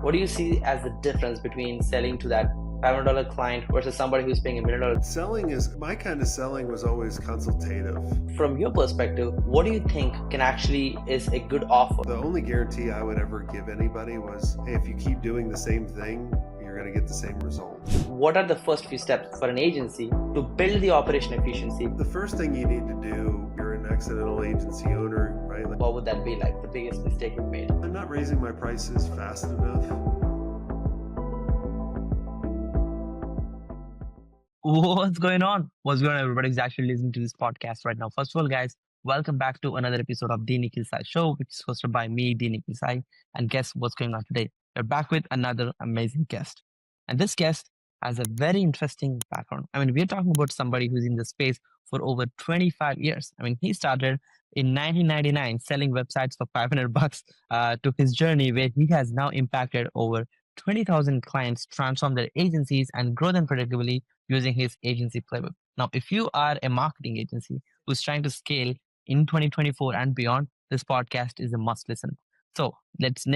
What do you see as the difference between selling to that $500 client versus somebody who's paying $1 million? Selling is, my kind of selling was always consultative. From your perspective, what do you think is a good offer? The only guarantee I would ever give anybody was, hey, if you keep doing the same thing, you're going to get the same result. What are the first few steps for an agency to build the operation efficiency? The first thing you need to do, you're an accidental agency owner, right? What would that be like, the biggest mistake you've made? I'm not raising my prices fast enough. What's going on? What's going on? Everybody's actually listening to this podcast right now. First of all, guys, welcome back to another episode of The Nikhil Sai Show, which is hosted by me, The Nikhil Sai. And guess what's going on today? We're back with another amazing guest. And this guest has a very interesting background. I mean, we're talking about somebody who's in the space for over 25 years. I mean, he started in 1999 selling websites for $500 to his journey where he has now impacted over 20,000 clients, transform their agencies and grow them predictably using his agency playbook. Now, if you are a marketing agency who's trying to scale in 2024 and beyond, this podcast is a must listen. So let's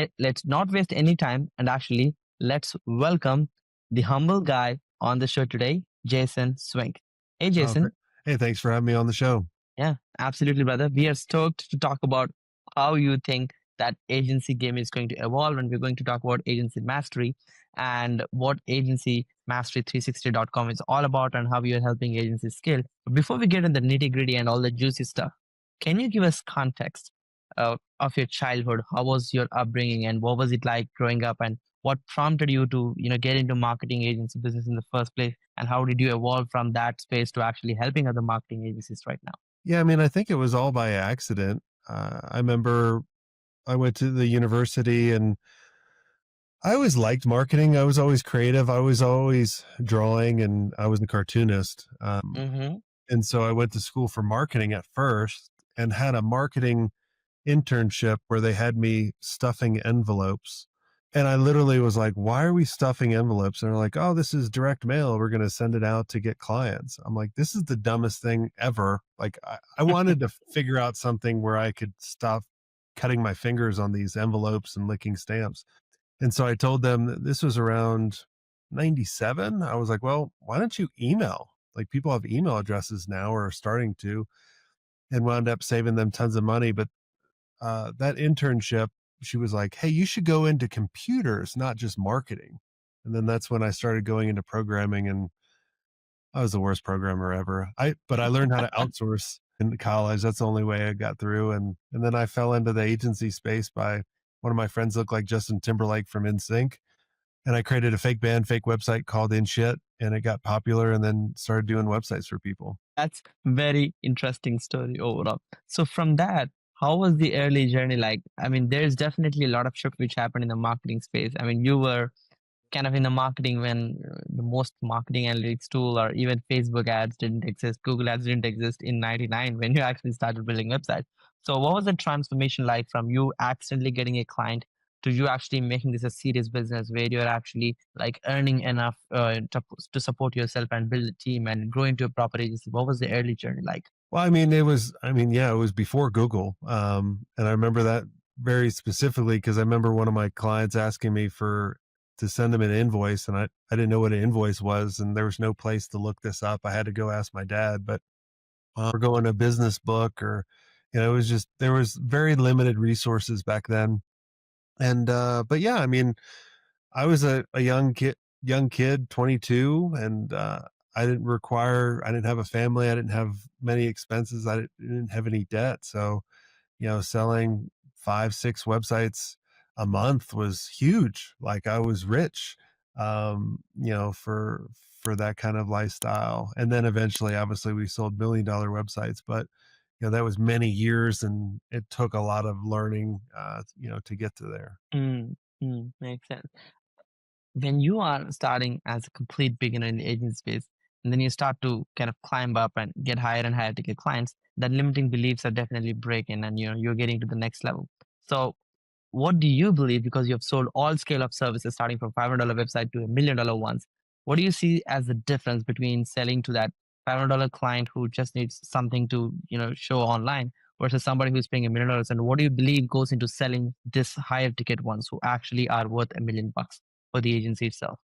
not waste any time and actually let's welcome the humble guy on the show today, Jason Swink. Hey, Jason. Hey, thanks for having me on the show. Yeah, absolutely, brother. We are stoked to talk about how you think that agency game is going to evolve, and we're going to talk about agency mastery and what agency mastery360.com is all about and how you're helping agencies scale. But before we get into the nitty gritty and all the juicy stuff, can you give us context of your childhood? How was your upbringing and what was it like growing up, and what prompted you to get into marketing agency business in the first place, and how did you evolve from that space to actually helping other marketing agencies right now? Yeah, I mean, I think it was all by accident. I remember I went to the university and I always liked marketing. I was always creative. I was always drawing and I was a cartoonist. And so I went to school for marketing at first and had a marketing internship where they had me stuffing envelopes. And I literally was like, why are we stuffing envelopes? And they're like, oh, this is direct mail. We're going to send it out to get clients. I'm like, this is the dumbest thing ever. Like I wanted to figure out something where I could stop cutting my fingers on these envelopes and licking stamps. And so I told them that this was around 97. I was like, well, why don't you email? Like people have email addresses now or are starting to, and wound up saving them tons of money. But that internship, she was like, hey, you should go into computers, not just marketing. And then that's when I started going into programming, and I was the worst programmer ever. But I learned how to outsource in college. That's the only way I got through. And then I fell into the agency space by one of my friends looked like Justin Timberlake from NSYNC. And I created a fake band, fake website called In Shit, and it got popular and then started doing websites for people. That's very interesting story overall. So from that, how was the early journey like? I mean, there's definitely a lot of shift which happened in the marketing space. I mean, you were kind of in the marketing when the most marketing analytics tool or even Facebook ads didn't exist, Google ads didn't exist in 99 when you actually started building websites. So what was the transformation like from you accidentally getting a client to you actually making this a serious business where you're actually like earning enough to support yourself and build a team and grow into a proper agency? What was the early journey like? Well, it was before Google. And I remember that very specifically because I remember one of my clients asking me to send them an invoice, and I didn't know what an invoice was, and there was no place to look this up. I had to go ask my dad, but we're going to Business Book or, it was just, there was very limited resources back then. And, but yeah, I mean, I was a young kid, 22, and, I didn't have a family. I didn't have many expenses. I didn't have any debt. So, selling 5-6 websites a month was huge. Like I was rich, for that kind of lifestyle. And then eventually, obviously we sold $1 million websites, but that was many years and it took a lot of learning, to get to there. Makes sense. When you are starting as a complete beginner in the agency space, and then you start to kind of climb up and get higher and higher to get clients, that limiting beliefs are definitely breaking and you're getting to the next level. So what do you believe, because you've sold all scale of services starting from $500 website to $1 million ones, what do you see as the difference between selling to that $500 client who just needs something to show online versus somebody who's paying $1 million? And what do you believe goes into selling this higher ticket ones who actually are worth $1 million for the agency itself?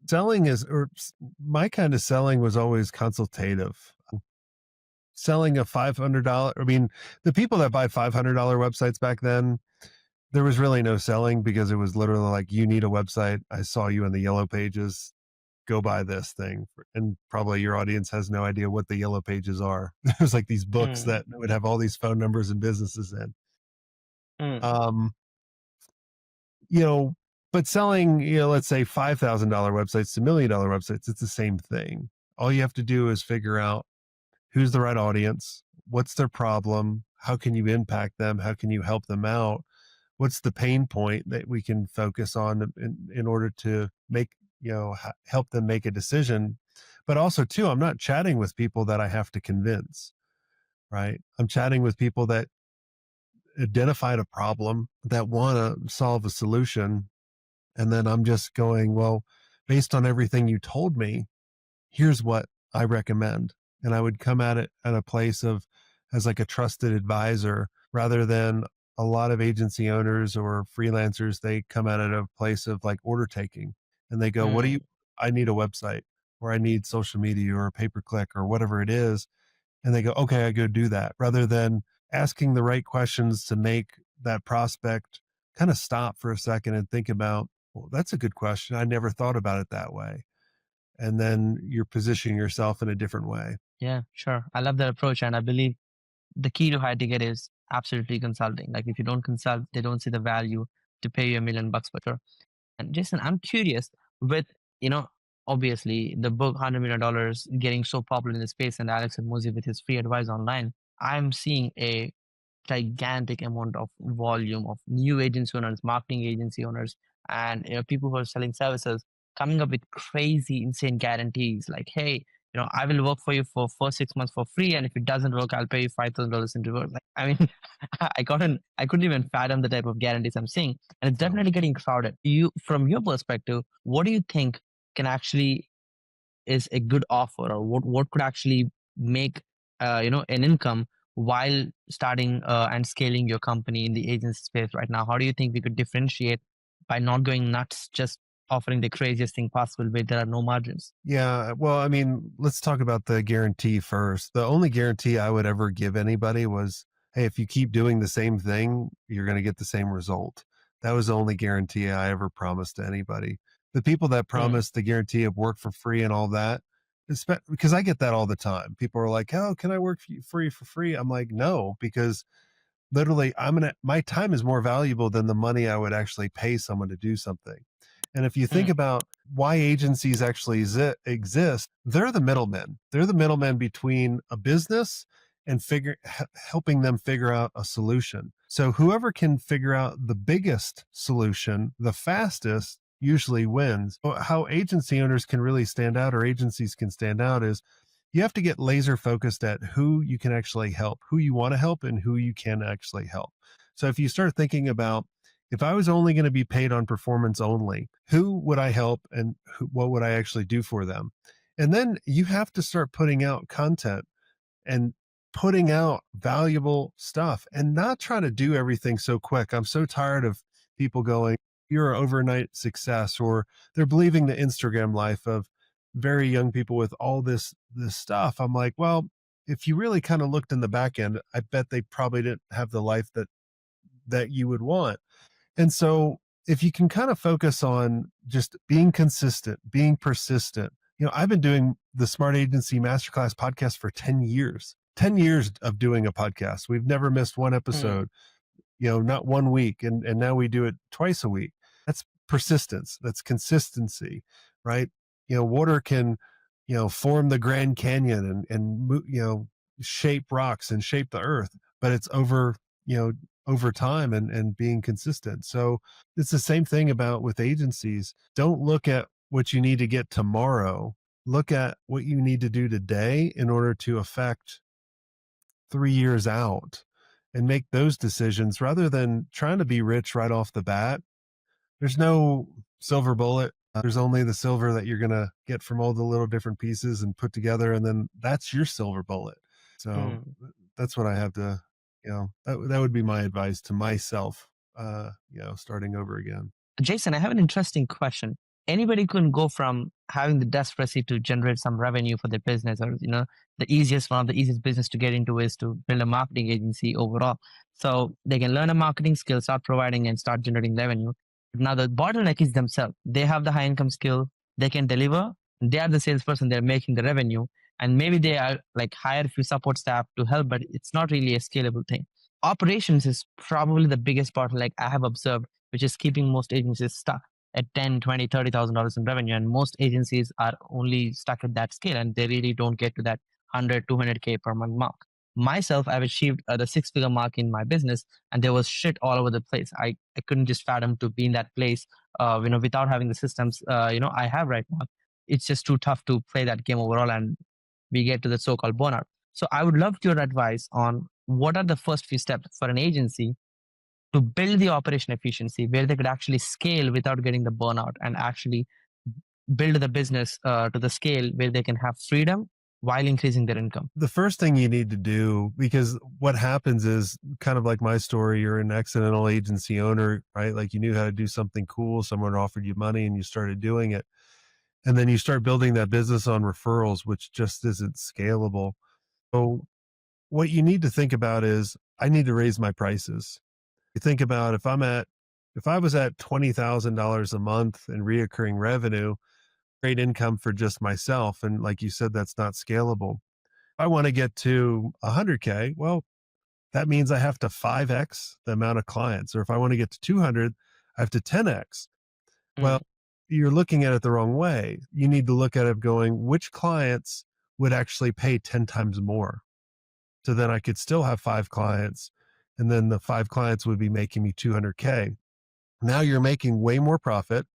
Selling is, or my kind of selling was always consultative. Selling a $500, I mean, the people that buy $500 websites back then, there was really no selling because it was literally like, you need a website. I saw you in the yellow pages. Go buy this thing. And probably your audience has no idea what the yellow pages are. There's like these books Mm, that would have all these phone numbers and businesses in. mm, Um, you know, but selling, let's say $5,000 websites to $1 million websites, it's the same thing. All you have to do is figure out who's the right audience, what's their problem, how can you impact them, how can you help them out, what's the pain point that we can focus on in order to make, help them make a decision. But also too, I'm not chatting with people that I have to convince, right? I'm chatting with people that identified a problem, that want to solve a solution. And then I'm just going, well, based on everything you told me, here's what I recommend. And I would come at it at a place of, as like a trusted advisor, rather than a lot of agency owners or freelancers, they come at it at a place of like order taking, and they go, what do you, mm, I need a website, or I need social media or a pay per click or whatever it is. And they go, okay, I go do that, rather than asking the right questions to make that prospect kind of stop for a second and think about, well, that's a good question. I never thought about it that way. And then you're positioning yourself in a different way. Yeah, sure. I love that approach. And I believe the key to high ticket is absolutely consulting. Like if you don't consult, they don't see the value to pay you $1 million for sure. And Jason, I'm curious with, you know, obviously the book $100 million getting so popular in the space and Alex and Mosey with his free advice online, I'm seeing a gigantic amount of volume of new agency owners, marketing agency owners, and people who are selling services coming up with crazy, insane guarantees like, "Hey, I will work for you for first 6 months for free, and if it doesn't work, I'll pay you $5,000 in reverse." Like, I mean, I couldn't even fathom the type of guarantees I'm seeing, and it's No. definitely getting crowded. From your perspective, what do you think can actually is a good offer, or what could actually make an income while starting and scaling your company in the agency space right now? How do you think we could differentiate by not going nuts, just offering the craziest thing possible where there are no margins? Yeah. Well, I mean, let's talk about the guarantee first. The only guarantee I would ever give anybody was, hey, if you keep doing the same thing, you're going to get the same result. That was the only guarantee I ever promised to anybody. The people that mm, promised the guarantee of work for free and all that, because I get that all the time. People are like, oh, can I work for free? I'm like, no, because literally my time is more valuable than the money I would actually pay someone to do something. And if you think mm, about why agencies actually exist, they're the middlemen. They're the middlemen between a business and helping them figure out a solution. So whoever can figure out the biggest solution the fastest usually wins. How agency owners can really stand out, or agencies can stand out, is you have to get laser focused at who you can actually help, who you want to help, and who you can actually help. So if you start thinking about, if I was only going to be paid on performance only, who would I help, and what would I actually do for them? And then you have to start putting out content and putting out valuable stuff, and not try to do everything so quick. I'm so tired of people going, you're an overnight success, or they're believing the Instagram life of very young people with all this stuff. I'm like, well, if you really kind of looked in the back end, I bet they probably didn't have the life that you would want. And so if you can kind of focus on just being consistent, being persistent, I've been doing the Smart Agency Masterclass podcast for 10 years, 10 years of doing a podcast. We've never missed one mm, episode, not 1 week. And now we do it twice a week. That's persistence. That's consistency, right? Water can, form the Grand Canyon and shape rocks and shape the earth, but it's over time and being consistent. So it's the same thing about with agencies. Don't look at what you need to get tomorrow. Look at what you need to do today in order to affect 3 years out, and make those decisions rather than trying to be rich right off the bat. There's no silver bullet. There's only the silver that you're going to get from all the little different pieces and put together. And then that's your silver bullet. So mm. that's what I have to That would be my advice to myself, starting over again. Jason, I have an interesting question. Anybody can go from having the desperation to generate some revenue for their business, or one of the easiest business to get into is to build a marketing agency overall. So they can learn a marketing skill, start providing, and start generating revenue. Now the bottleneck is themselves. They have the high income skill, they can deliver. They are the salesperson. They're making the revenue, and maybe they are like hire a few support staff to help, but it's not really a scalable thing. Operations is probably the biggest bottleneck I have observed, which is keeping most agencies stuck at 10, 20, $30,000 in revenue. And most agencies are only stuck at that scale, and they really don't get to that 100, 200K per month mark. Myself, I've achieved the six-figure mark in my business, and there was shit all over the place. I couldn't just fathom to be in that place, without having the systems, I have right now. It's just too tough to play that game overall, and we get to the so-called burnout. So I would love your advice on what are the first few steps for an agency to build the operation efficiency where they could actually scale without getting the burnout, and actually build the business to the scale where they can have freedom while increasing their income. The first thing you need to do, because what happens is kind of like my story, you're an accidental agency owner, right? Like you knew how to do something cool, someone offered you money and you started doing it. And then you start building that business on referrals, which just isn't scalable. So what you need to think about is I need to raise my prices. You think about if I was at $20,000 a month in reoccurring revenue, great income for just myself. And like you said, that's not scalable. If I want to get to 100K, well, that means I have to 5X the amount of clients. Or if I want to get to 200, I have to 10X. Mm, Well, you're looking at it the wrong way. You need to look at it going, which clients would actually pay 10 times more? So then I could still have 5 clients, and then the 5 clients would be making me 200K. Now you're making way more profit.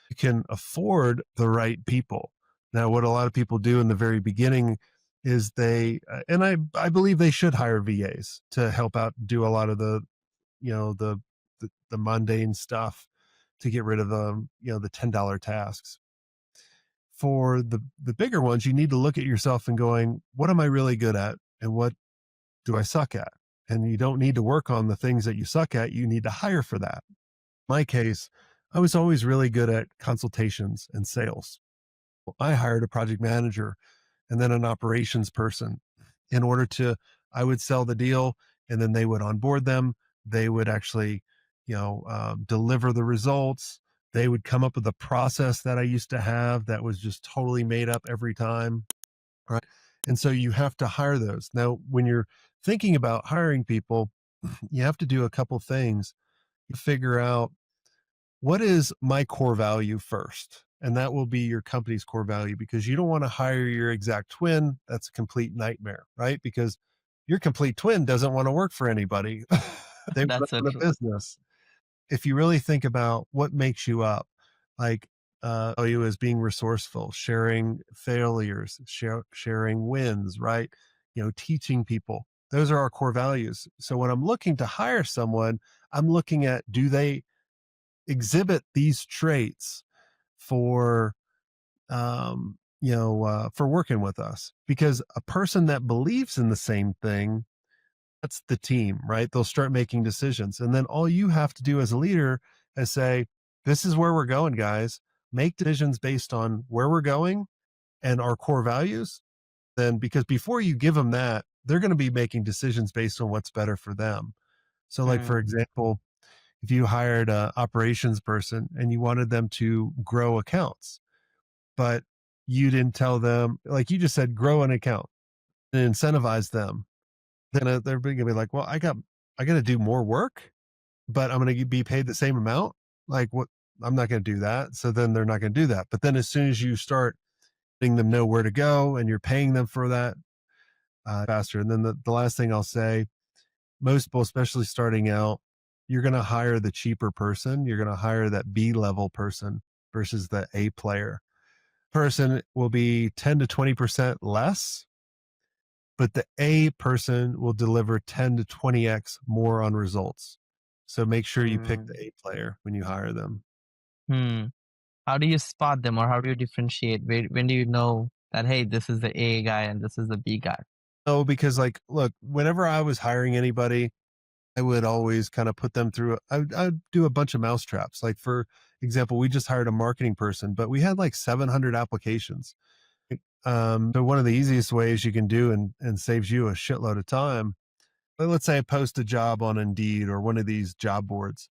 You can afford the right people. Now, what a lot of people do in the very beginning is and I believe they should hire VAs to help out, do a lot of you know, the, the mundane stuff to get rid of the $10 tasks. For the bigger ones, you need to look at yourself and going, what am I really good at? And what do I suck at? And you don't need to work on the things that you suck at. You need to hire for that. In my case, I was always really good at consultations and sales. I hired a project manager and then an operations person in order to, I would sell the deal and then they would onboard them. They would actually, deliver the results. They would come up with a process that I used to have that was just totally made up every time. Right. And so you have to hire those. Now, when you're thinking about hiring people, you have to do a couple things. You figure out what is my core value first, and that will be your company's core value, because you don't want to hire your exact twin. That's a complete nightmare, right? Because your complete twin doesn't want to work for anybody. They want to that's so run a true. business. If you really think about what makes you up, like value is being resourceful, sharing failures, sharing wins, right? Teaching people. Those are our core values. So when I'm looking to hire someone, I'm looking at, do they exhibit these traits for for working with us? Because a person that believes in the same thing, that's the team, right? They'll start making decisions, and then all you have to do as a leader is say, this is where we're going, guys. Make decisions based on where we're going and our core values. Then, because before you give them that, they're going to be making decisions based on what's better for them. So like, for Mm, example, if you hired a operations person and you wanted them to grow accounts, but you didn't tell them, like you just said, grow an account and incentivize them, then they're going to be like, well, I got to do more work, but I'm going to be paid the same amount. Like, what? I'm not going to do that. So then they're not going to do that. But then as soon as you start letting them know where to go and you're paying them for that, faster. And then the last thing I'll say, most people, especially starting out, you're going to hire the cheaper person. You're going to hire that B level person versus the A player. Person will be 10 to 20% less, but the A person will deliver 10 to 20x more on results. So make sure you pick mm, the A player when you hire them. hmm. How do you spot them, or how do you differentiate? When do you know that, hey, this is the A guy and this is the B guy? Oh, because like, look, whenever I was hiring anybody, I would always kind of put them through. I'd do a bunch of mousetraps. Like for example, we just hired a marketing person, but we had like 700 applications. So one of the easiest ways you can do and saves you a shitload of time. But let's say I post a job on Indeed or one of these job boards.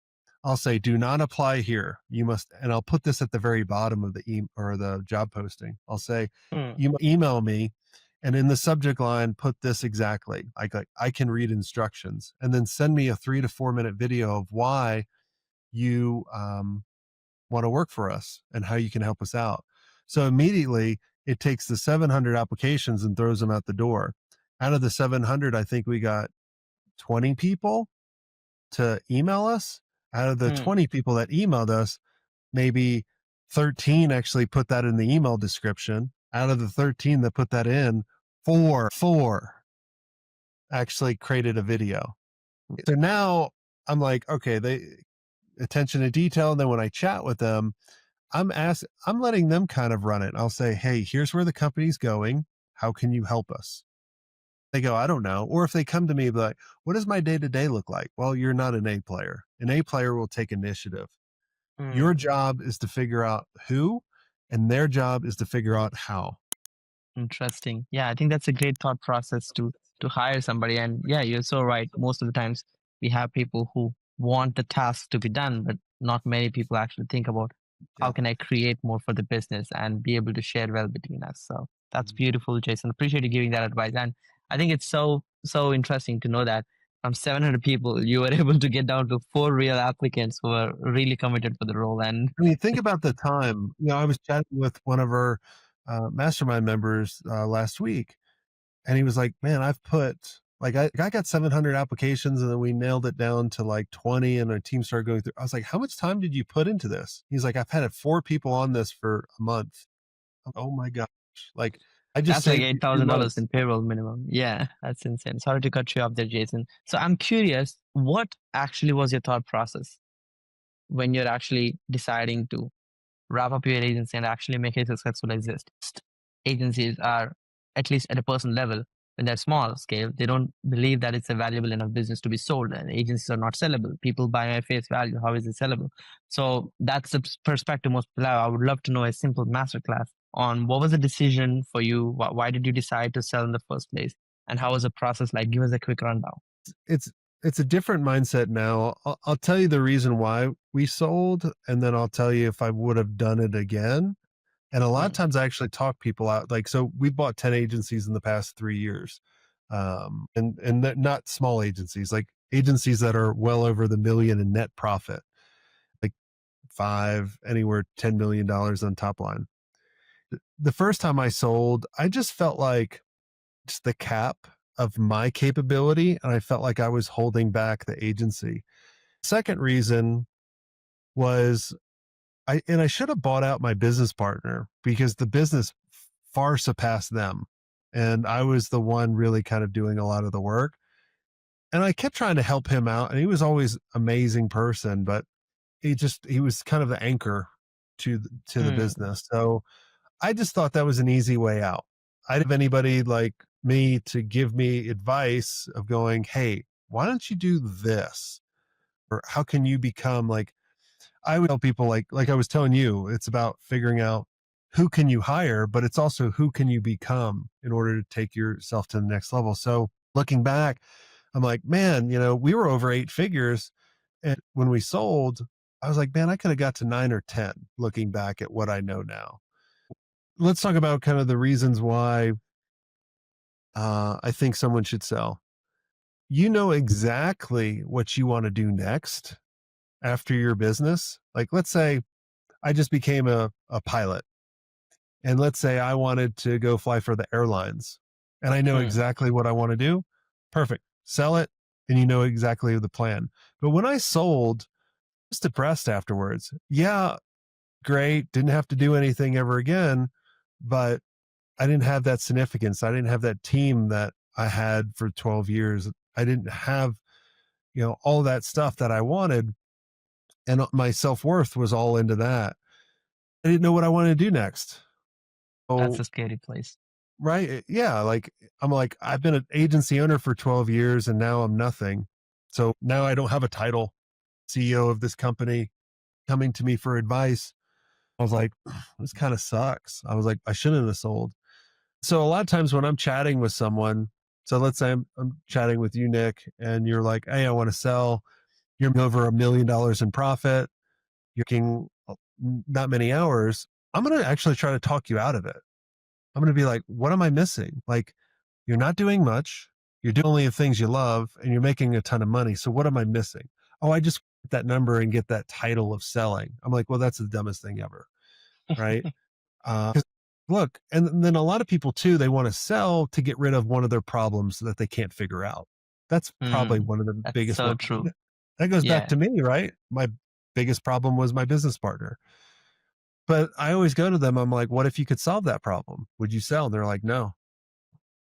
I'll say, do not apply here. You must, and I'll put this at the very bottom of the or the job posting. I'll say, Hmm. you email me, and in the subject line, put this exactly. Like I can read instructions, and then send me a 3 to 4 minute video of why you want to work for us and how you can help us out. So immediately it takes the 700 applications and throws them out the door. Out of the 700, I think we got 20 people to email us. Out of the Hmm. 20 people that emailed us, maybe 13 actually put that in the email description. Out of the 13 that put that in, four actually created a video. So now I'm like, okay, they attention to detail. And then when I chat with them, I'm letting them kind of run it. I'll say, hey, here's where the company's going. How can you help us? They go, I don't know. Or if they come to me, like, what does my day to day look like? Well, you're not an A player. An A player will take initiative. Your Hmm. job is to figure out who, and their job is to figure out how. Interesting. Yeah, I think that's a great thought process to hire somebody. And yeah, you're so right. Most of the times we have people who want the task to be done, but not many people actually think about how Yeah. can I create more for the business and be able to share well between us. So that's Mhm. beautiful, Jason. Appreciate you giving that advice. And I think it's so interesting to know that from 700 people, you were able to get down to 4 real applicants who are really committed for the role. And I mean, think about the time. I was chatting with one of our mastermind members last week, and he was like, "Man, I've put like I got 700 applications, and then we nailed it down to like 20, and our team started going through." I was like, "How much time did you put into this?" He's like, "I've had 4 people on this for a month." Oh my gosh! Like I just that's like saved eight you three thousand dollars months. in payroll minimum. Yeah, that's insane. Sorry to cut you off there, Jason. So I'm curious, what actually was your thought process when you're actually deciding to wrap up your agency and actually make it successful exist? Agencies are, at least at a personal level, when they're small scale, they don't believe that it's a valuable enough business to be sold. And agencies are not sellable. People buy my face value. How is it sellable? So that's the perspective most people have. I would love to know a simple masterclass on what was the decision for you? Why did you decide to sell in the first place? And how was the process like? Give us a quick rundown. It's it's a different mindset now. I'll tell you the reason why we sold, and then I'll tell you if I would have done it again. And a lot of Hmm. times I actually talk people out. Like, so we bought 10 agencies in the past 3 years. And not small agencies, like agencies that are well over the million in net profit, like five, anywhere $10 million on top line. The first time I sold, I just felt like just the cap of my capability. And I felt like I was holding back the agency. Second reason was I should have bought out my business partner because the business far surpassed them. And I was the one really kind of doing a lot of the work. And I kept trying to help him out. And he was always amazing person, but he was kind of the anchor to the Hmm. business. So I just thought that was an easy way out. I didn't have anybody like me to give me advice of going, hey, why don't you do this? Or how can you become like, I would tell people like I was telling you, it's about figuring out who can you hire, but it's also who can you become in order to take yourself to the next level. So looking back, I'm like, man, we were over 8 figures. And when we sold, I was like, man, I could have got to 9 or 10 looking back at what I know now. Let's talk about kind of the reasons why I think someone should sell. You know exactly what you want to do next after your business. Like, let's say I just became a pilot, and let's say I wanted to go fly for the airlines, and I know Hmm. exactly what I want to do. Perfect. Sell it, and you know exactly the plan. But when I sold, I was depressed afterwards. Yeah, great. Didn't have to do anything ever again, but I didn't have that significance. I didn't have that team that I had for 12 years. I didn't have, all that stuff that I wanted. And my self worth was all into that. I didn't know what I wanted to do next. That's So a scary place. right. Yeah. Like, I'm like, I've been an agency owner for 12 years and now I'm nothing. So now I don't have a title. CEO of this company coming to me for advice. I was like, this kind of sucks. I was like, I shouldn't have sold. So a lot of times when I'm chatting with someone, so let's say I'm chatting with you, Nick, and you're like, hey, I want to sell. You're over $1 million in profit. You're working not many hours. I'm going to actually try to talk you out of it. I'm going to be like, what am I missing? Like, you're not doing much. You're doing only the things you love and you're making a ton of money. So what am I missing? Oh, I just get that number and get that title of selling. I'm like, well, that's the dumbest thing ever. Right. 'Cause look, and then a lot of people too, they want to sell to get rid of one of their problems that they can't figure out. That's probably Mm, one of the that's biggest so one. true. That goes back Yeah. to me, right? My biggest problem was my business partner. But I always go to them, I'm like, what if you could solve that problem? Would you sell? And they're like, no,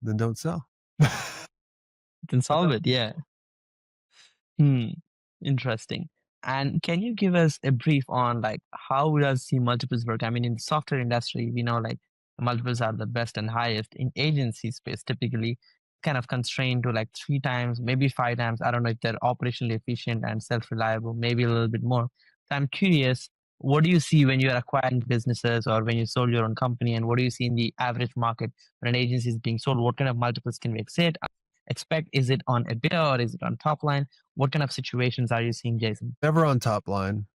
then don't sell. Can solve it. Yeah. Hmm. Interesting. And can you give us a brief on like how does the multiples work? I mean, in the software industry, we know like the multiples are the best and highest. In agency space, typically kind of constrained to like 3 times, maybe 5 times. I don't know if they're operationally efficient and self-reliable, maybe a little bit more. So I'm curious, what do you see when you're acquiring businesses or when you sold your own company, and what do you see in the average market when an agency is being sold? What kind of multiples can we expect? Is it on EBITDA or is it on top line? What kind of situations are you seeing, Jason? Never on top line.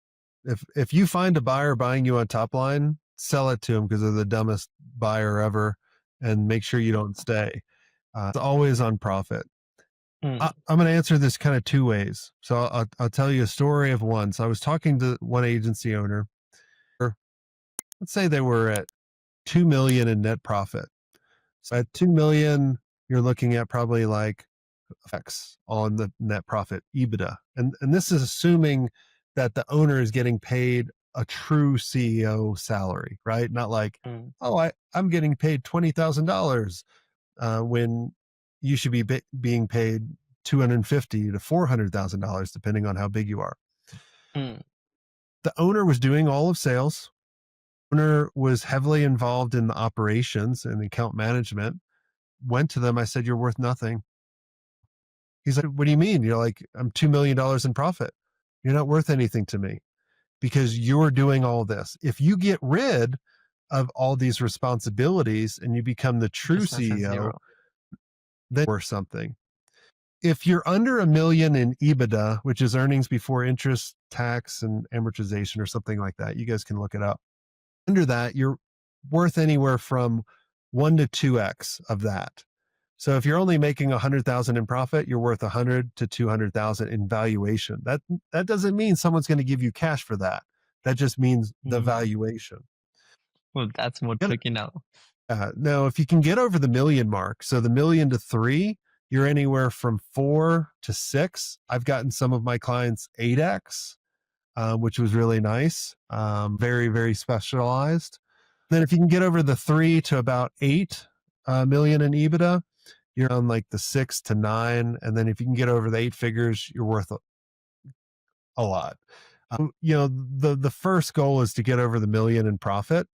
If you find a buyer buying you on top line, sell it to them because they're the dumbest buyer ever, and make sure you don't stay. It's always on profit. Mm, I'm going to answer this kind of two ways. So I'll tell you a story of one. So I was talking to one agency owner. Let's say they were at 2 million in net profit. So at 2 million, you're looking at probably like X on the net profit EBITDA. And this is assuming that the owner is getting paid a true CEO salary, right? Not like, mm, oh, I'm getting paid $20,000 when you should be being paid $250,000 to $400,000, depending on how big you are. mm, The owner was doing all of sales. Owner was heavily involved in the operations and account management. Went to them. I said, you're worth nothing. He's like, what do you mean? You're like, I'm $2 million in profit. You're not worth anything to me because you're doing all this. If you get rid of all these responsibilities and you become the true just less than CEO, zero. then you're worth something. If you're under $1 million in EBITDA, which is earnings before interest, tax, and amortization or something like that, you guys can look it up. Under that, you're worth anywhere from 1 to 2x of that. So if you're only making 100,000 in profit, you're worth 100 to 200,000 in valuation. That doesn't mean someone's going to give you cash for that. That just means the Mm. valuation. Well, that's more Get- tricky now. Now, if you can get over the million mark, so the million to 3, you're anywhere from 4 to 6. I've gotten some of my clients 8x, which was really nice. Very, very specialized. Then if you can get over the 3 to about 8 million in EBITDA, you're on like the 6 to 9. And then if you can get over the 8 figures, you're worth a lot. The first goal is to get over the million in profit,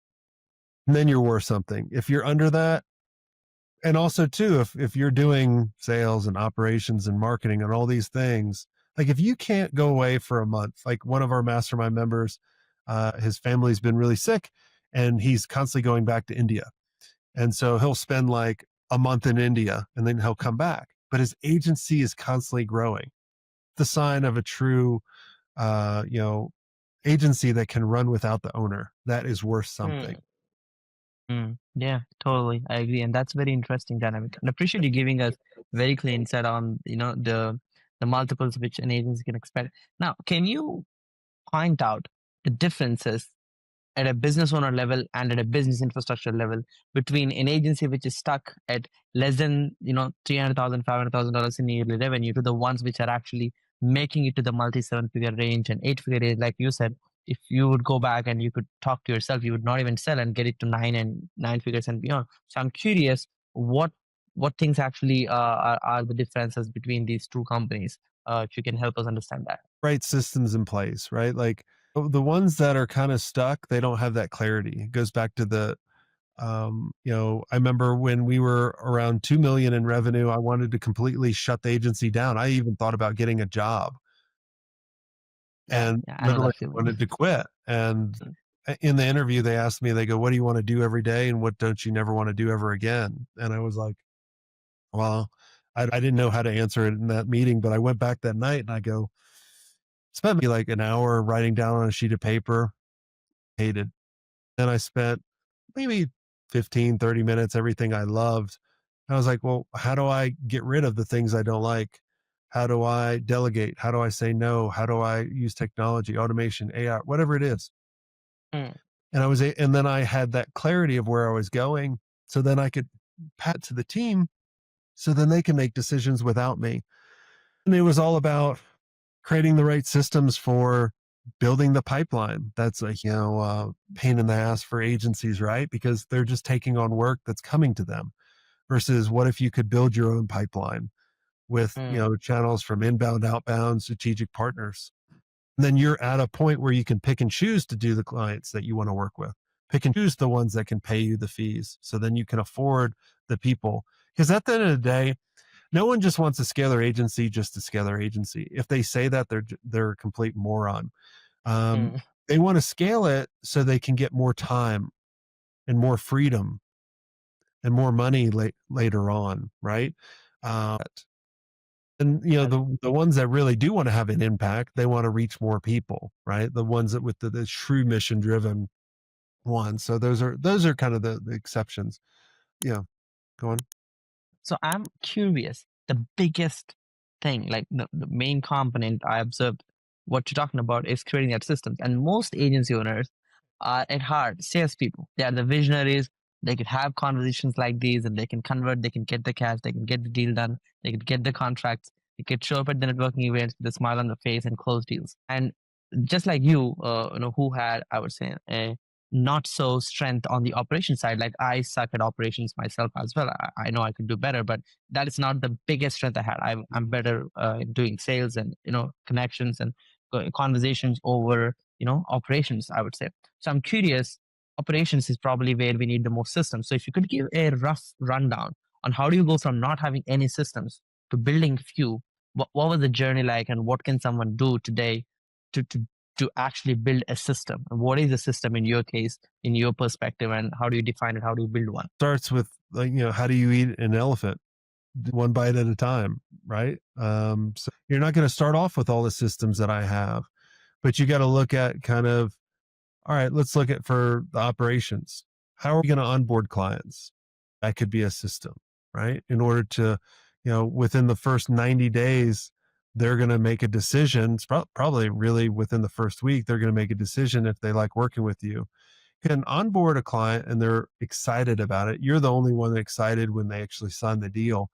and then you're worth something. If you're under that, and also too, if you're doing sales and operations and marketing and all these things, like if you can't go away for a month, like one of our mastermind members, his family's been really sick and he's constantly going back to India. And so he'll spend like a month in India and then he'll come back. But his agency is constantly growing. The sign of a true, uh, you know, agency that can run without the owner. That is worth something. Mm, yeah, totally. I agree. And that's very interesting dynamic. And appreciate you giving us very clear insight on, the multiples which an agency can expect. Now, can you point out the differences at a business owner level and at a business infrastructure level between an agency which is stuck at less than $300,000, $500,000 in yearly revenue to the ones which are actually making it to the multi 7-figure range and 8-figure range? Like you said, if you would go back and you could talk to yourself, you would not even sell and get it to 9 figures and beyond. So I'm curious, what things actually are the differences between these two companies? If you can help us understand that. Right systems in place, right? Like the ones that are kind of stuck, they don't have that clarity. It goes back to the I remember when we were around 2 million in revenue, I wanted to completely shut the agency down. I even thought about getting a job Yeah, and yeah, I know literally that feeling. wanted to quit. And Mm, in the interview, they asked me, they go, "What do you want to do every day? And what don't you never want to do ever again?" And I was like, well, I didn't know how to answer it in that meeting, but I went back that night and I go, spent me like an hour writing down on a sheet of paper, hated. Then I spent maybe 15, 30 minutes, everything I loved. I was like, well, how do I get rid of the things I don't like? How do I delegate? How do I say no? How do I use technology, automation, AI, whatever it is? mm, And then I had that clarity of where I was going. So then I could pat to the team so then they can make decisions without me. And it was all about creating the right systems for building the pipeline. That's a pain in the ass for agencies, right? Because they're just taking on work that's coming to them. Versus, what if you could build your own pipeline with mm. channels from inbound, outbound, strategic partners? And then you're at a point where you can pick and choose to do the clients that you want to work with. Pick and choose the ones that can pay you the fees. So then you can afford the people. Because at the end of the day, no one just wants to scale their agency just to scale their agency. If they say that, they're a complete moron. Um, Mm. they want to scale it so they can get more time and more freedom and more money later on, right? Uh, and And the ones that really do want to have an impact, they want to reach more people, right? The ones that with the true mission driven ones. So those are kind of the exceptions. Yeah, go on. so I'm curious, the biggest thing, like the main component I observed what you're talking about is creating that systems. And most agency owners are at heart salespeople. They are the visionaries. They could have conversations like these and they can convert, they can get the cash, they can get the deal done, they could get the contracts, they could show up at the networking events with a smile on the face and close deals. And just like you, who had, I would say, a not so strength on the operation side. Like I suck at operations myself as well. I know I could do better, but that is not the biggest strength I had. I'm better in doing sales and connections and conversations over operations, I would say. So I'm curious. Operations is probably where we need the most systems. So if you could give a rough rundown on how do you go from not having any systems to building few, what was the journey like, and what can someone do today to actually build a system? And what is a system in your case, in your perspective, and how do you define it? How do you build one? Starts with, like, how do you eat an elephant? One bite at a time, right? So you're not going to start off with all the systems that I have, but you got to look at kind of, all right, let's look at for the operations. How are we going to onboard clients? That could be a system, right? In order to, within the first 90 days, they're going to make a decision. It's probably really within the first week, they're going to make a decision if they like working with you. Can onboard a client and they're excited about it. You're the only one excited when they actually sign the deal.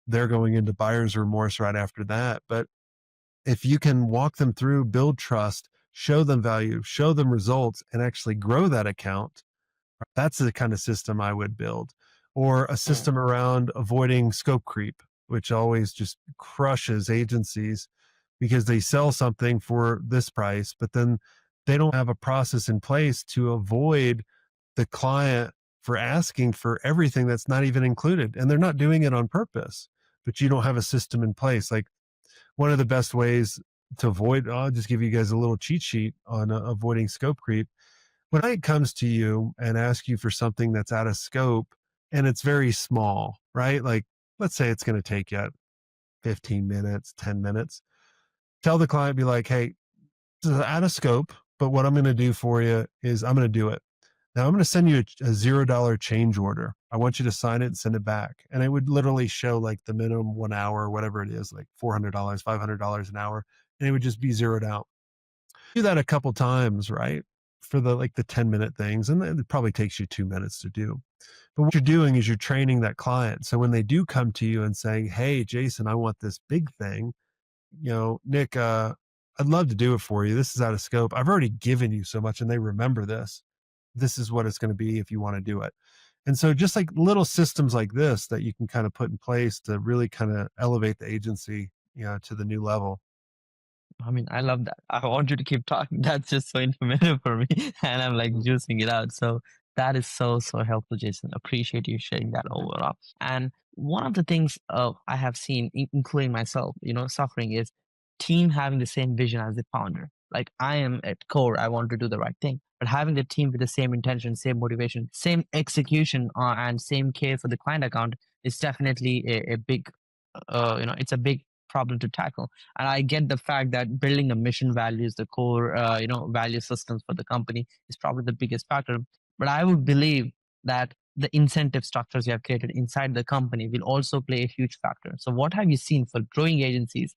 They're going into buyer's remorse right after that. But if you can walk them through, build trust, show them value, show them results, and actually grow that account, that's the kind of system I would build. Or a Mm, system around avoiding scope creep, which always just crushes agencies because they sell something for this price, but then they don't have a process in place to avoid the client for asking for everything that's not even included. And they're not doing it on purpose, but you don't have a system in place. Like, one of the best ways to avoid, I'll just give you guys a little cheat sheet on avoiding scope creep. When it comes to you and ask you for something that's out of scope and it's very small, right? Like, let's say it's going to take you 15 minutes, 10 minutes. Tell the client, be like, hey, this is out of scope, but what I'm going to do for you is I'm going to do it. Now I'm going to send you a $0 change order. I want you to sign it and send it back. And it would literally show like the minimum 1 hour, whatever it is, like $400, $500 an hour. And it would just be zeroed out. Do that a couple times, right? For the 10-minute things. And it probably takes you 2 minutes to do. But what you're doing is you're training that client. So when they do come to you and saying, hey, Jason, I want this big thing, Nick, I'd love to do it for you. This is out of scope. I've already given you so much and they remember this. This is what it's going to be if you want to do it. And so just like little systems like this that you can kind of put in place to really kind of elevate the agency, to the new level. I mean, I love that. I want you to keep talking. That's just so informative for me, and I'm like juicing it out. So That is so helpful, Jason. Appreciate you sharing that overall. And one of the things I have seen, including myself, suffering is team having the same vision as the founder. Like I am at core, I want to do the right thing, but having the team with the same intention, same motivation, same execution, and same care for the client account is definitely a big, it's a big problem to tackle. And I get the fact that building the mission values, the core, value systems for the company is probably the biggest factor, but I would believe that the incentive structures you have created inside the company will also play a huge factor. So, what have you seen for growing agencies,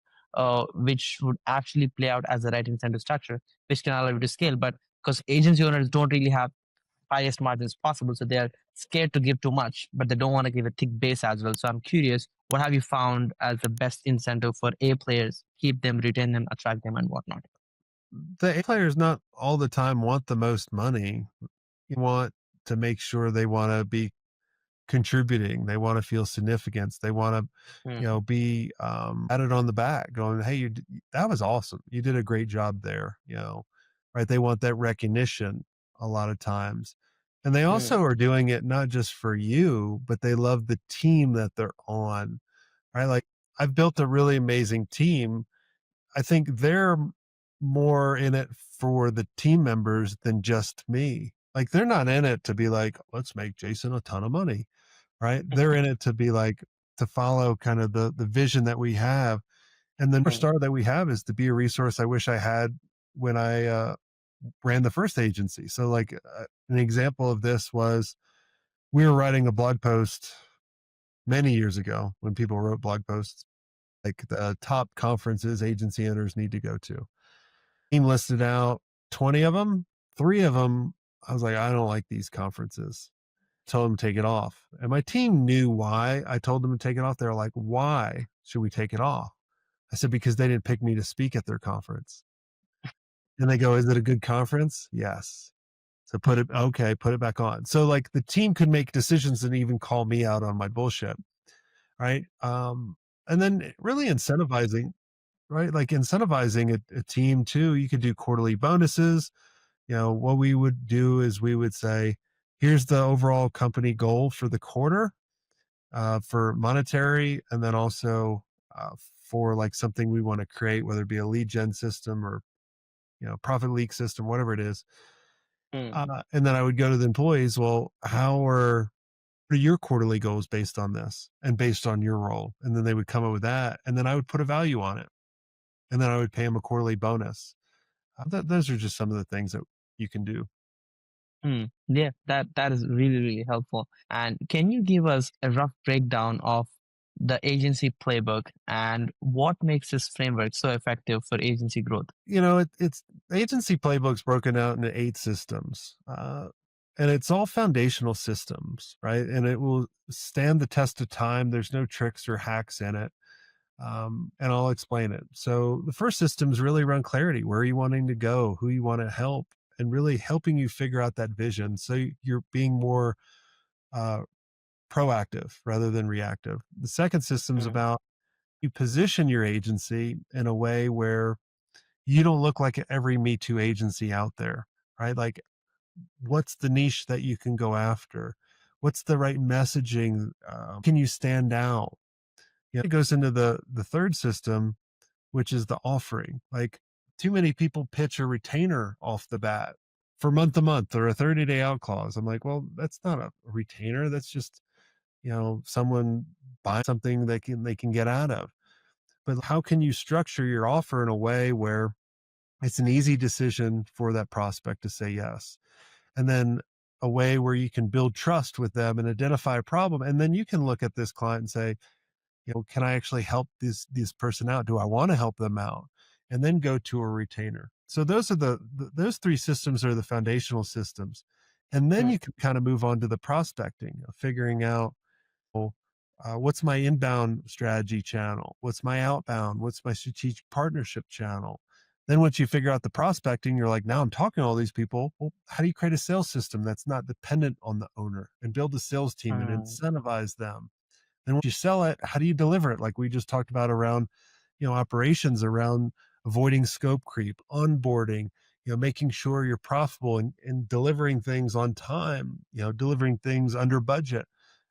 which would actually play out as the right incentive structure, which can allow you to scale? But because agency owners don't really have highest margins possible, so they're scared to give too much, but they don't want to give a thick base as well. So, I'm curious, what have you found as the best incentive for A players, keep them, retain them, attract them, and whatnot? The A players not all the time want the most money. You want to make sure they want to be contributing. They want to feel significance. They want to, Hmm. be patted on the back, going, "Hey, that was awesome. You did a great job there." Right? They want that recognition a lot of times, and they Hmm. also are doing it not just for you, but they love the team that they're on. Right? Like I've built a really amazing team. I think they're more in it for the team members than just me. Like they're not in it to be like, let's make Jason a ton of money, right? They're in it to be like to follow kind of the vision that we have. And the North Hmm. Star that we have is to be a resource I wish I had when I ran the first agency. So like an example of this was we were writing a blog post many years ago when people wrote blog posts, like the top conferences agency owners need to go to. Team listed out 20 of them, 3 of them, I was like, I don't like these conferences. Told them to take it off. And my team knew why I told them to take it off. They're like, why should we take it off? I said, because they didn't pick me to speak at their conference. And they go, is it a good conference? Yes. So put it back on. So like the team could make decisions and even call me out on my bullshit. Right. And then really incentivizing, right? Like incentivizing a team too. You could do quarterly bonuses. What we would do is we would say, here's the overall company goal for the quarter for monetary, and then also for like something we want to create, whether it be a lead gen system or profit leak system, whatever it is. Hmm. And then I would go to the employees. Well, what are your quarterly goals based on this and based on your role? And then they would come up with that, and then I would put a value on it, and then I would pay them a quarterly bonus. Those are just some of the things that you can do. Yeah, that is really helpful. And can you give us a rough breakdown of the agency playbook and what makes this framework so effective for agency growth? It's the agency playbook's broken out into 8 systems, and it's all foundational systems, right? And it will stand the test of time. There's no tricks or hacks in it, and I'll explain it. So the first system is really around clarity. Where are you wanting to go? Who you want to help? And really helping you figure out that vision. So you're being more uh, proactive rather than reactive. The second system is Mm, about you position your agency in a way where you don't look like every Me Too agency out there, right? Like, what's the niche that you can go after? What's the right messaging? Can you stand out? It goes into the third system, which is the offering. Like, too many people pitch a retainer off the bat for month to month or a 30-day out clause. I'm like, well, that's not a retainer. That's just someone buying something they can get out of. But how can you structure your offer in a way where it's an easy decision for that prospect to say yes? And then a way where you can build trust with them and identify a problem. And then you can look at this client and say, can I actually help this person out? Do I want to help them out? And then go to a retainer. So those are those 3 systems are the foundational systems. And then mm, you can kind of move on to the prospecting, of figuring out, well, what's my inbound strategy channel? What's my outbound? What's my strategic partnership channel? Then once you figure out the prospecting, you're like, now I'm talking to all these people. Well, how do you create a sales system that's not dependent on the owner and build a sales team and mm, incentivize them? Then once you sell it, how do you deliver it? Like we just talked about around, operations around avoiding scope creep, onboarding, making sure you're profitable and delivering things on time, delivering things under budget.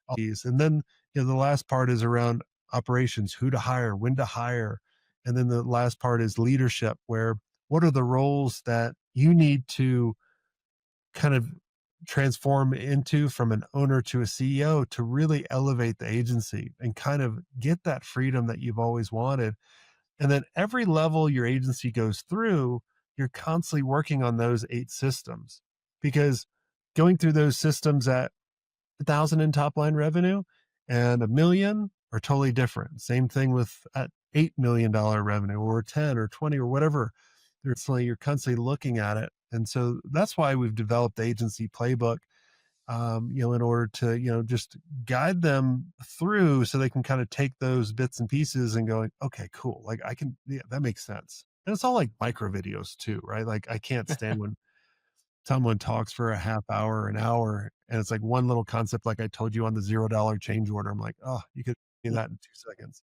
All these. And then, the last part is around operations, who to hire, when to hire. And then the last part is leadership, where what are the roles that you need to kind of transform into from an owner to a CEO to really elevate the agency and kind of get that freedom that you've always wanted. And then every level your agency goes through, you're constantly working on those 8 systems, because going through those systems at 1,000 in top line revenue and 1 million are totally different. Same thing with at $8 million revenue or 10 or 20 or whatever. You're constantly looking at it. And so that's why we've developed the agency playbook, in order to, just guide them through so they can kind of take those bits and pieces and go, okay, cool. Like yeah, that makes sense. And it's all like micro videos too, right? Like I can't stand when someone talks for a half hour, an hour, and it's like one little concept, like I told you on the $0 change order. I'm like, oh, you could do that in 2 seconds.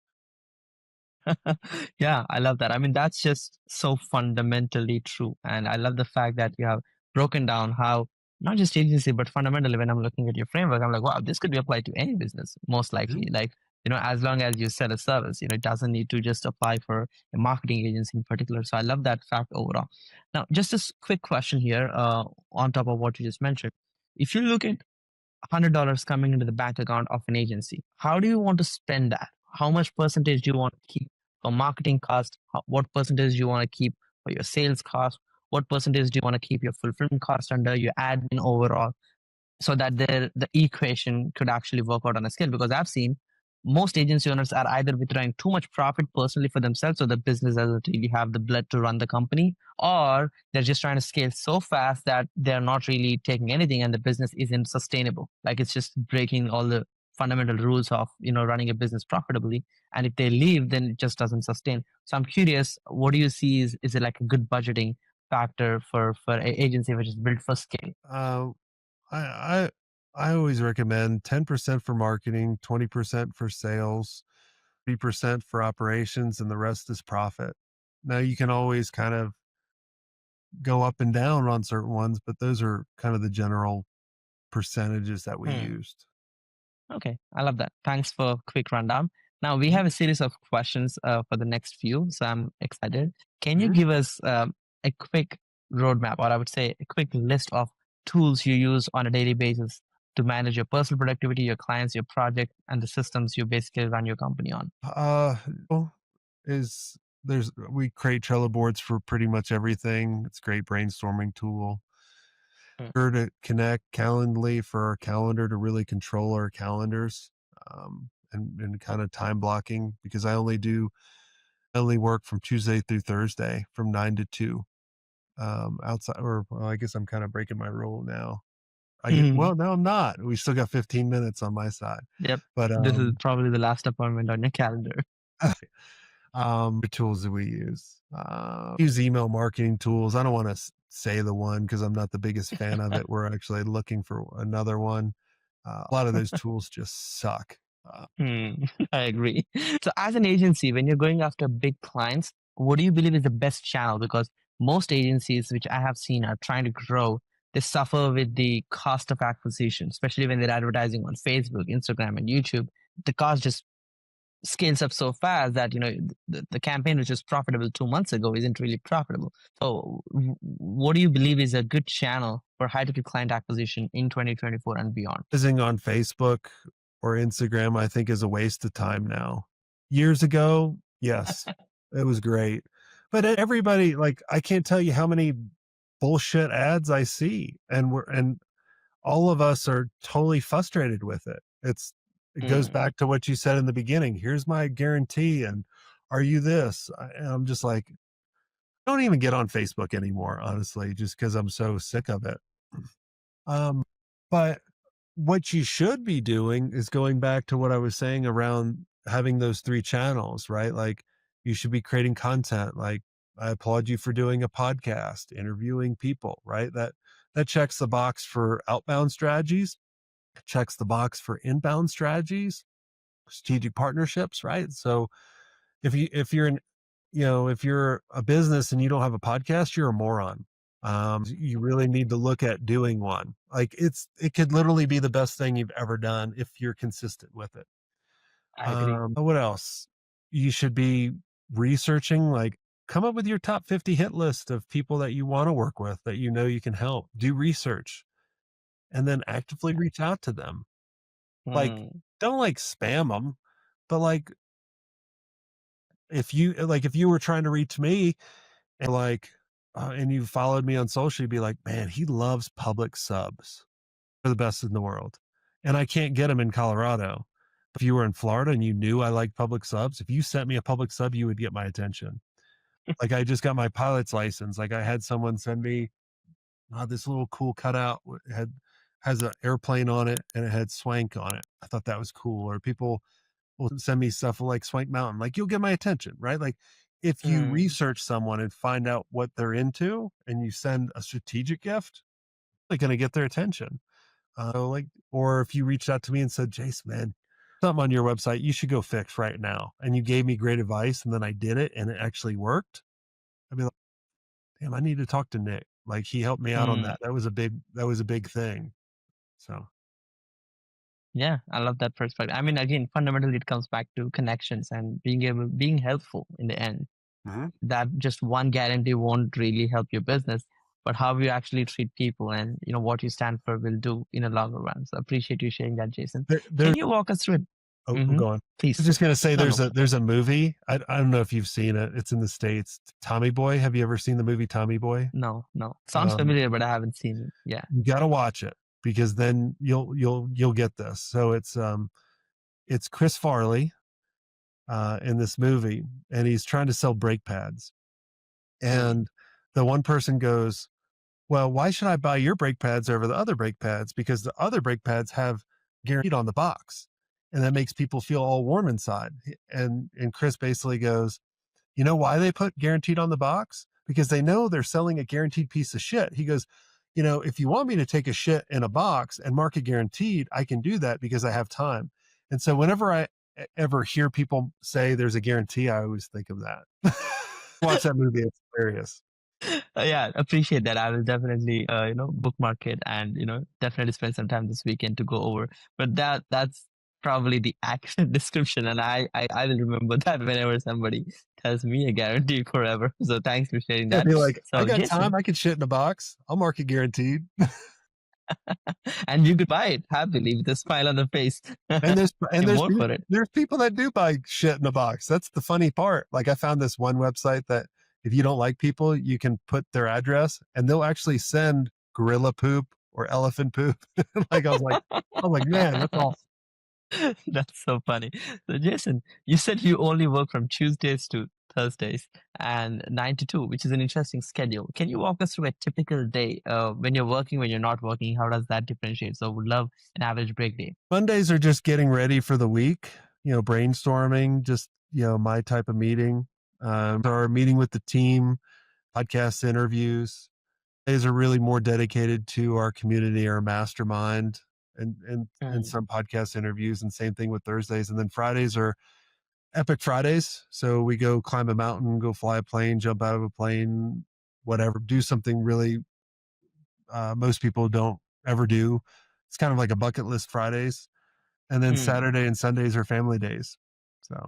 Yeah, I love that. I mean, that's just so fundamentally true. And I love the fact that you have broken down how not just agency, but fundamentally, when I'm looking at your framework, I'm like, wow, this could be applied to any business, most likely. Like, as long as you sell a service, it doesn't need to just apply for a marketing agency in particular. So I love that fact overall. Now, just a quick question here, on top of what you just mentioned. If you look at $100 coming into the bank account of an agency, how do you want to spend that? How much percentage do you want to keep for marketing cost? What percentage do you want to keep for your sales cost? What percentage do you want to keep your fulfillment cost under, your admin overall? So that the equation could actually work out on a scale. Because I've seen most agency owners are either withdrawing too much profit personally for themselves, so the business doesn't really have the blood to run the company, or they're just trying to scale so fast that they're not really taking anything and the business isn't sustainable. Like it's just breaking all the fundamental rules of running a business profitably. And if they leave, then it just doesn't sustain. So I'm curious, what do you see is it like a good budgeting factor for a agency which is built for scale? Uh, I, I, I always recommend 10% for marketing, 20% for sales, 3% for operations, and the rest is profit. Now you can always kind of go up and down on certain ones, but those are kind of the general percentages that we Hmm. used. Okay, I love that. Thanks for a quick rundown. Now we have a series of questions for the next few, so I'm excited. Can you give us a quick roadmap, or I would say a quick list of tools you use on a daily basis to manage your personal productivity, your clients, your project, and the systems you basically run your company on? Well, is there's we create Trello boards for pretty much everything. It's a great brainstorming tool. Mm. Sure to connect Calendly for our calendar to really control our calendars, and kind of time blocking, because I only work from Tuesday through Thursday from 9 to 2. Outside, or well, I guess I'm kind of breaking my rule now. Well, no, I'm not. We still got 15 minutes on my side, Yep. but This is probably the last appointment on your calendar. the tools that we use, use email marketing tools. I don't want to say the one because I'm not the biggest fan of it. We're actually looking for another one. A lot of those tools just suck. Hmm, I agree. So, as an agency, when you're going after big clients, what do you believe is the best channel? Because most agencies, which I have seen, are trying to grow. They suffer with the cost of acquisition, especially when they're advertising on Facebook, Instagram, and YouTube. The cost just scales up so fast that the campaign which was profitable 2 months ago isn't really profitable. So, what do you believe is a good channel for high ticket client acquisition in 2024 and beyond? Visiting on Facebook or Instagram, I think, is a waste of time now. Years ago, yes, it was great. But everybody, like, I can't tell you how many bullshit ads I see, and all of us are totally frustrated with it. It goes Hmm. back to what you said in the beginning. Here's my guarantee, and are you this? And I'm just like, don't even get on Facebook anymore, honestly, just because I'm so sick of it. Um, but what you should be doing is going back to what I was saying around having those 3 channels, right? Like you should be creating content. Like I applaud you for doing a podcast, interviewing people, right? That checks the box for outbound strategies, checks the box for inbound strategies, strategic partnerships, right? So if you're if you're a business and you don't have a podcast, you're a moron. You really need to look at doing one. Like it could literally be the best thing you've ever done if you're consistent with it. I agree. What else? You should be researching, like, come up with your top 50 hit list of people that you want to work with that you know you can help. Do research and then actively reach out to them. Like, Hmm. don't like spam them, but if you were trying to reach me and and you followed me on social, you'd be like, man, he loves public subs. They're the best in the world. And I can't get them in Colorado. If you were in Florida and you knew I like public subs, if you sent me a public sub, you would get my attention. Like I just got my pilot's license. Like I had someone send me this little cool cutout. Has an airplane on it and it had Swank on it. I thought that was cool. Or people will send me stuff like Swank Mountain. Like you'll get my attention, right? Like if you Hmm. research someone and find out what they're into and you send a strategic gift, like going to get their attention. Or if you reached out to me and said, Jason, man, something on your website you should go fix right now. And you gave me great advice and then I did it and it actually worked. I'd be like, damn, I need to talk to Nick. Like he helped me out on Hmm. that. That was a big thing. So Yeah, I love that perspective. I mean, again, fundamentally, it comes back to connections and being helpful in the end. Mhm. That just one guarantee won't really help your business, but how you actually treat people and what you stand for will do in a longer run. So appreciate you sharing that, Jason. there's Can you walk us through it? I'm Mm-hmm. going. I was Please. just gonna say No, no. there's a movie. I don't know if you've seen it. It's in the States. Tommy Boy. Have you ever seen the movie Tommy Boy? No, no. Sounds Um, familiar, but I haven't seen it. Yeah. you gotta watch it because then you'll get this. So it's Chris Farley in this movie, and he's trying to sell brake pads. Mm, And the one person goes, well, why should I buy your brake pads over the other brake pads? Because the other brake pads have guaranteed on the box. And that makes people feel all warm inside. And Chris basically goes, you know why they put guaranteed on the box? Because they know they're selling a guaranteed piece of shit. He goes, if you want me to take a shit in a box and mark it guaranteed, I can do that because I have time. And so whenever I ever hear people say there's a guarantee, I always think of that. Watch that movie. It's hilarious. yeah, appreciate that. I will definitely, bookmark it and, definitely spend some time this weekend to go over. But that's probably the accurate description. And I will remember that whenever somebody tells me a guarantee forever. So thanks for sharing Yeah, that. be like, I So got time. Jason, I can shit in a box. I'll mark it guaranteed. and you could buy it happily with a smile on the face. And Pay more for it. there's people that do buy shit in a box. That's the funny part. Like I found this one website that if you don't like people, you can put their address and they'll actually send gorilla poop or elephant poop. Like I was like, man, that's awesome. That's so funny. So, Jason, you said you only work from Tuesdays to Thursdays and 9 to 2, which is an interesting schedule. Can you walk us through a typical day when you're working, when you're not working? How does that differentiate? So, would love an average break day. Mondays are just getting ready for the week, brainstorming, just, my type of meeting. Or meeting with the team, podcast interviews. Days are really more dedicated to our community, our mastermind, and Mm, some podcast interviews, and same thing with Thursdays. And then Fridays are epic Fridays. So we go climb a mountain, go fly a plane, jump out of a plane, whatever, do something really most people don't ever do. It's kind of like a bucket list Fridays. And then mm, Saturday and Sundays are family days. So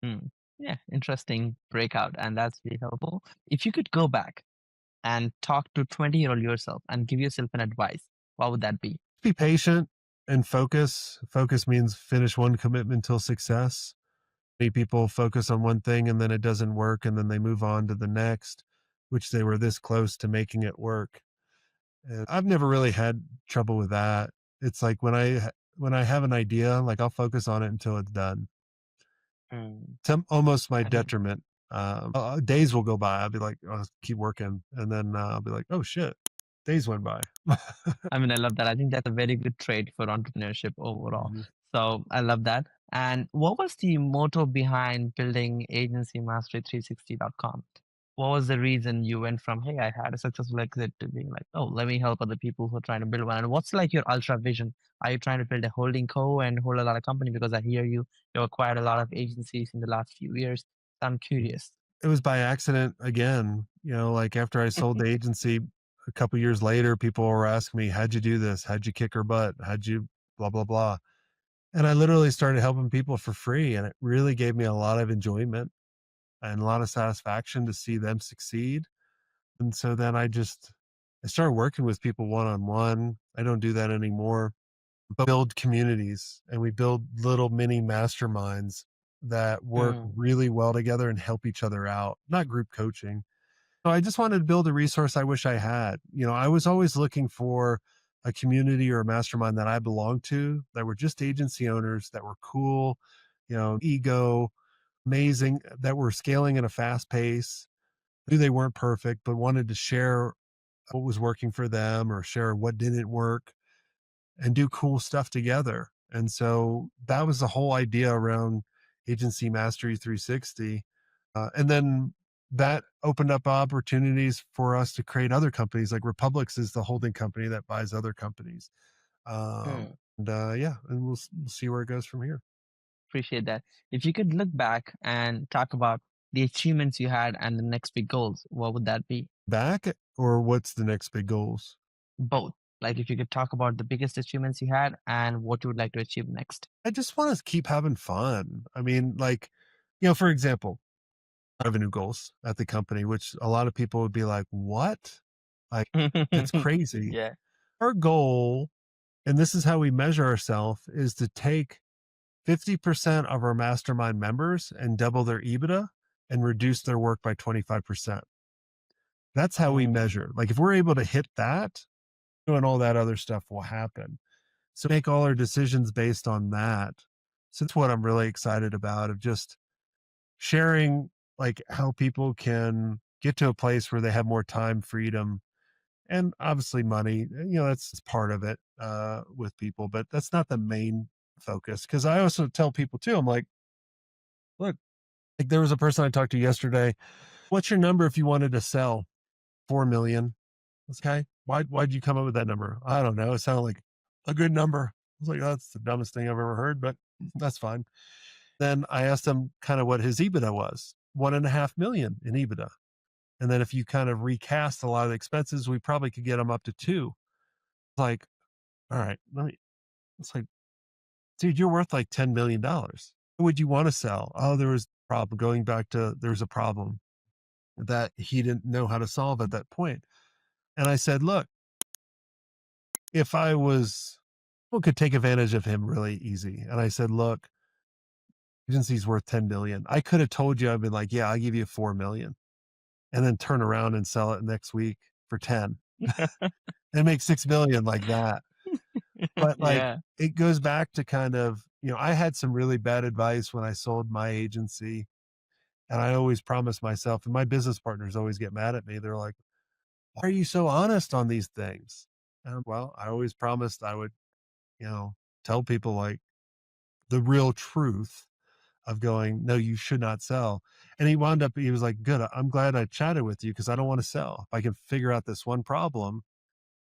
mm. Yeah, interesting breakout. And that's really helpful. If you could go back and talk to 20-year-old yourself and give yourself an advice, what would that be? be patient and focus. Focus means finish one commitment till success. Many people focus on one thing and then it doesn't work and then they move on to the next, which they were this close to making it work. And I've never really had trouble with that. It's like when I have an idea, like I'll focus on it until it's done. Mm, To almost my again. detriment. Days will go by. I'll be like, I'll keep working, and then I'll be like, oh shit, days went by. I mean, I love that. I think that's a very good trait for entrepreneurship overall. Mhm. So I love that. And what was the motto behind building agencymastery360.com? What was the reason you went from, hey, I had a successful exit to being like, oh, let me help other people who are trying to build one? And what's like your ultra vision? Are you trying to build a holding co and hold a lot of company? Because I hear you acquired a lot of agencies in the last few years. So I'm curious. It was by accident again. Like after I sold the agency, a couple years later, people were asking me, how'd you do this? How'd you kick her butt? How'd you blah, blah, blah. And I literally started helping people for free. And it really gave me a lot of enjoyment and a lot of satisfaction to see them succeed. And so then I started working with people one on one. I don't do that anymore, but build communities, and we build little mini masterminds that work Mm, really well together and help each other out, not group coaching. So I just wanted to build a resource I wish I had. I was always looking for a community or a mastermind that I belonged to that were just agency owners that were cool, ego, amazing, that were scaling at a fast pace. Knew they weren't perfect, but wanted to share what was working for them or share what didn't work and do cool stuff together. And so that was the whole idea around Agency Mastery 360. And then that opened up opportunities for us to create other companies. Like Republics is the holding company that buys other companies. mm. Yeah, and we'll see where it goes from here. Appreciate that. If you could look back and talk about the achievements you had and the next big goals, what would that be? Back, or what's the next big goals? Both. Like if you could talk about the biggest achievements you had and what you would like to achieve next. I just want to keep having fun. I mean, like, for example, revenue goals at the company, which a lot of people would be like, what? Like, that's crazy. Yeah. Our goal, and this is how we measure ourselves, is to take 50% of our mastermind members and double their EBITDA and reduce their work by 25%. That's how we Mm, measure. Like, if we're able to hit that, doing all that other stuff will happen. So make all our decisions based on that. So that's what I'm really excited about, of just sharing like how people can get to a place where they have more time, freedom, and obviously money. That's part of it with people, but that's not the main focus. Cause I also tell people too, I'm like, look, like there was a person I talked to yesterday. What's your number if you wanted to sell 4 million? Okay. Why'd you come up with that number? I don't know. It sounded like a good number. I was like, oh, that's the dumbest thing I've ever heard, but that's fine. Then I asked him kind of what his EBITDA was, 1.5 million in EBITDA. And then if you kind of recast a lot of the expenses, we probably could get him up to two. Like, all right, it's like, dude, you're worth like $10 million. What would you want to sell? Oh, there was a problem. Going back to there's a problem that he didn't know how to solve at that point. And I said, look, if I was, well, could take advantage of him really easy. And I said, look, agency's worth 10 million. I could have told you, I'd been like, yeah, I'll give you 4 million and then turn around and sell it next week for 10 and make 6 million like that. But like, yeah. it goes back to kind of, I had some really bad advice when I sold my agency. And I always promise myself, and my business partners always get mad at me. They're like, why are you so honest on these things? And well, I always promised I would, you know, tell people like the real truth of going, no, you should not sell. And he was like, good. I'm glad I chatted with you because I don't want to sell. If I can figure out this one problem,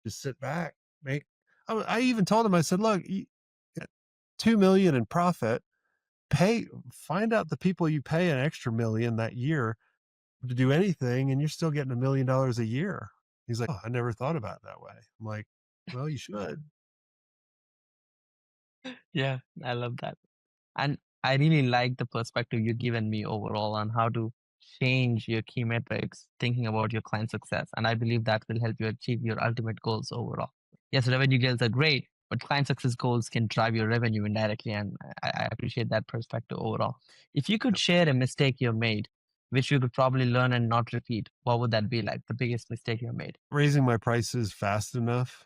just sit back, I even told him, I said, look, 2 million in profit, find out the people you pay an extra million that year to do anything, and you're still getting $1 million a year. He's like, oh, I never thought about it that way. I'm like, well, you should. Yeah. I love that. And I really like the perspective you've given me overall on how to change your key metrics, thinking about your client success. And I believe that will help you achieve your ultimate goals overall. Yes, revenue goals are great, but client success goals can drive your revenue indirectly. And I appreciate that perspective overall. If you could Yep. share a mistake you made, which you could probably learn and not repeat, what would that be like? The biggest mistake you made? Raising my prices fast enough.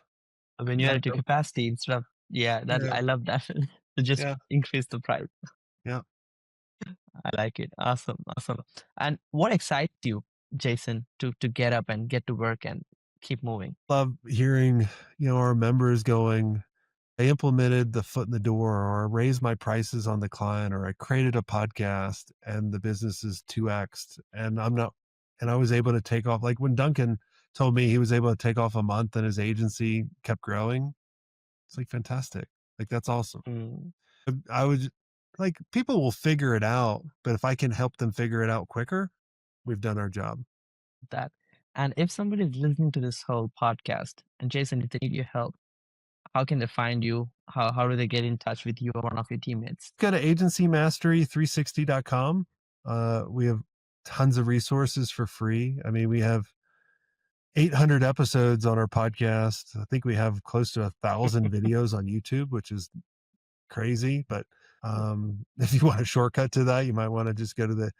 When you're Not at your go- capacity instead of, yeah, that yeah, I love that. To just yeah, increase the price. yeah. I like it. Awesome. Awesome. And what excites you, Jason, to get up and get to work and keep moving? Love hearing, our members going, I implemented the foot in the door, or I raised my prices on the client, or I created a podcast and the business is 2x. And I was able to take off, like when Duncan told me he was able to take off a month and his agency kept growing. It's like fantastic. Like that's awesome. Mm, I would like, people will figure it out, but if I can help them figure it out quicker, we've done our job. that. And if somebody is listening to this whole podcast, and Jason, if they need your help, how can they find you? How do they get in touch with you or one of your teammates? Go to agencymastery360.com. We have tons of resources for free. I mean, we have 800 episodes on our podcast. I think we have close to 1,000 videos on YouTube, which is crazy. But if you want a shortcut to that, you might want to just go to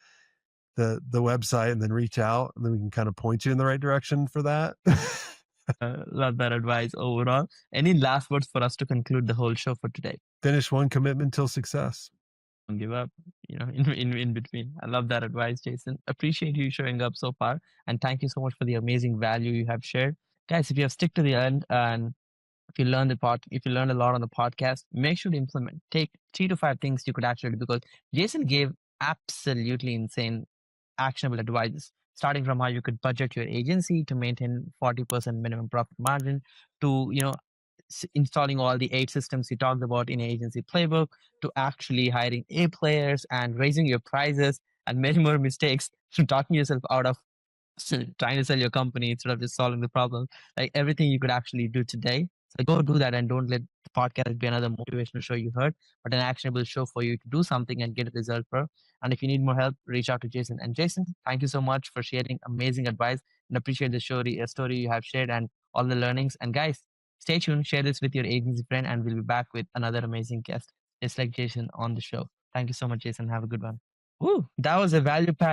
the website and then reach out, and then we can kind of point you in the right direction for that. Love that advice overall. Any last words for us to conclude the whole show for today? Finish one commitment till success. Don't give up, in between. I love that advice, Jason. Appreciate you showing up so far, and thank you so much for the amazing value you have shared, guys. If you have stick to the end and if you learned a lot on the podcast, make sure to implement. Take 3 to 5 things you could actually do, because Jason gave absolutely insane actionable advice, starting from how you could budget your agency to maintain 40% minimum profit margin, to installing all the 8 systems he talked about in agency playbook, to actually hiring A players and raising your prices, and many more mistakes, to talking yourself out of trying to sell your company instead of just solving the problem. Like everything you could actually do today. So go do that, and don't let the podcast be another motivational show you heard, but an actionable show for you to do something and get a result for. And if you need more help, reach out to Jason. And Jason, thank you so much for sharing amazing advice, and appreciate the story you have shared and all the learnings. And guys, stay tuned, share this with your agency friend, and we'll be back with another amazing guest, just like Jason on the show. Thank you so much, Jason. Have a good one. Woo, that was a value pack